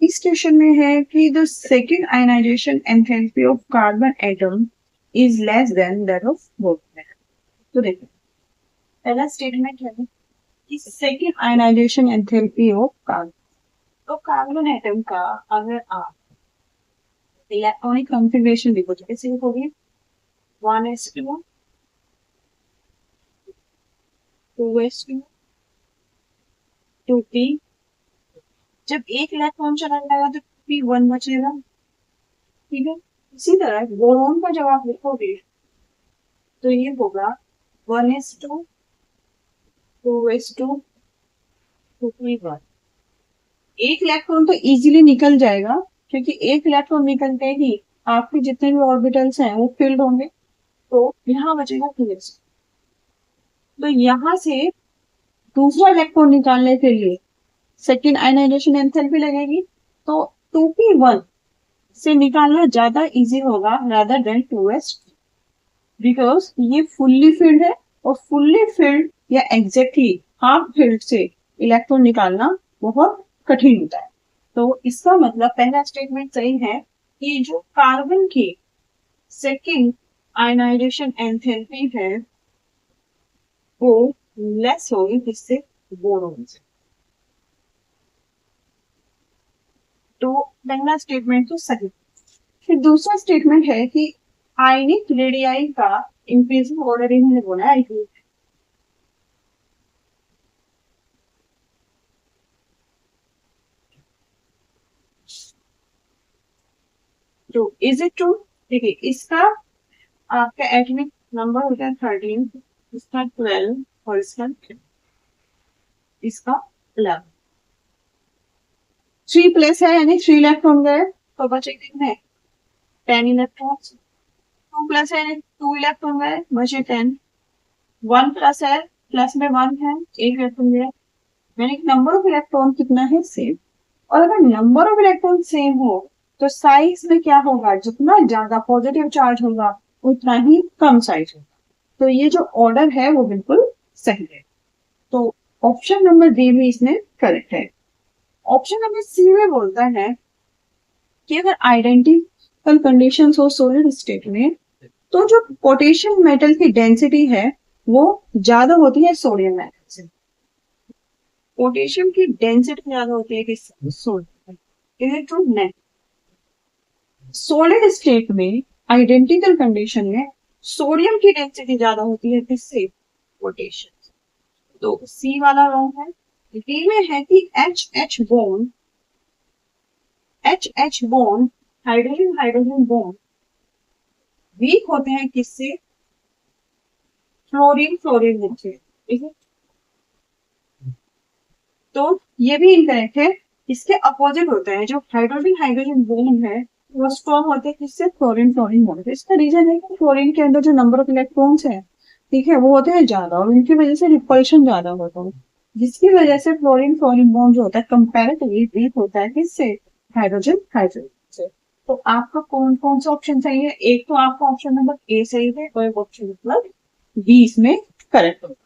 इस क्वेश्चन में है कि the second ionization enthalpy of carbon atom is less than that of boron. तो देखो पहला स्टेटमेंट है कि second ionization enthalpy of carbon, तो कार्बन एटम का अगर आप इलेक्ट्रॉनिक कॉन्फ़िगरेशन देखो तो कैसे लिखोगे 1s2 2s2 2p। जब एक इलेक्ट्रॉन चला जाएगा तो p1 बचेगा, ठीक है। इसी तरह बोरोन का जब आप लिखोगे तो ये होगा 1s2 2s2 2p1। एक इलेक्ट्रॉन तो इजीली निकल जाएगा क्योंकि एक इलेक्ट्रॉन निकलते ही आपके जितने भी ऑर्बिटल्स हैं वो फिल्ड होंगे, तो यहाँ बचेगा 2s। तो यहाँ से दूसरा इलेक्ट्रॉन निकालने के लिए सेकेंड आयनाइजेशन एंथैल्पी लगेगी, तो 2p1 से निकालना ज्यादा इजी होगा rather than 2s, बिकॉज ये फुल्ली फिल्ड है और फुल्ली फिल्ड या एग्जैक्टली हाफ फिल्ड से इलेक्ट्रॉन निकालना बहुत कठिन होता है। तो इसका मतलब पहला स्टेटमेंट सही है कि जो कार्बन की सेकेंड आयनाइजेशन एंथैल्पी है वो लेस होगी किससे, बोरोन से। तो पहला स्टेटमेंट तो सही। फिर दूसरा स्टेटमेंट है कि आयनिक रेडियाई का इंक्रीजिंग ऑर्डर इन्होंने बोला है। तो इज इट ट्रू? देखिए इसका आपका एटॉमिक नंबर होता है 13, इसका 12 और इसका 11। 3 प्लस है यानी 3 इलेक्ट्रॉन गए तो बचे कितने 10 इलेक्ट्रॉन्स। 2 प्लस है यानी 2 इलेक्ट्रॉन गए बचे 10। 1 प्लस है, प्लस में 1 है, 1 इलेक्ट्रॉन गया, यानी नंबर ऑफ इलेक्ट्रॉन कितना है सेम। और अगर नंबर ऑफ इलेक्ट्रॉन सेम हो तो साइज में क्या होगा, जितना ज्यादा पॉजिटिव चार्ज होगा उतना ही कम साइज होगा। तो ये जो ऑर्डर है वो बिल्कुल सही है। तो ऑप्शन नंबर डी भी इसमें करेक्ट है। ऑप्शन नंबर सी में बोलता है कि अगर आइडेंटिकल कंडीशंस हो सॉलिड स्टेट में तो जो पोटेशियम मेटल की डेंसिटी है वो ज्यादा होती है सोडियम मेटल से। पोटेशियम की डेंसिटी ज्यादा होती है किस सोडियम। Is it true? नहीं। सॉलिड स्टेट में आइडेंटिकल कंडीशन में सोडियम की डेंसिटी ज्यादा होती है किससे, पोटेशियम। तो सी वाला रॉन्ग है। डी में है कि H H bond hydrogen hydrogen bond weak होते हैं किससे, फ्लोरीन फ्लोरीन से। तो ये भी इनकरेक्ट है। इसके अपोजिट होता है, जो हाइड्रोजन हाइड्रोजन बॉन्ड है वो स्ट्रॉन्ग होते हैं किससे, फ्लोरीन फ्लोरीन बॉन्ड से। इसका रीजन है कि फ्लोरीन के अंदर जो नंबर ऑफ इलेक्ट्रॉन्स है, ठीक है, वो होते हैं ज्यादा और उनकी वजह से रिपल्शन ज्यादा होता है, जिसकी वजह से फ्लोरीन फ्लोरीन बॉन्ड जो होता है कंपैरेटिवली वीक होता है किससे, हाइड्रोजन हाइड्रोजन से। तो आपका कौन कौन सा ऑप्शन सही है? एक तो आपका ऑप्शन नंबर ए सही है और एक ऑप्शन नंबर बी इसमें करेक्ट होगा।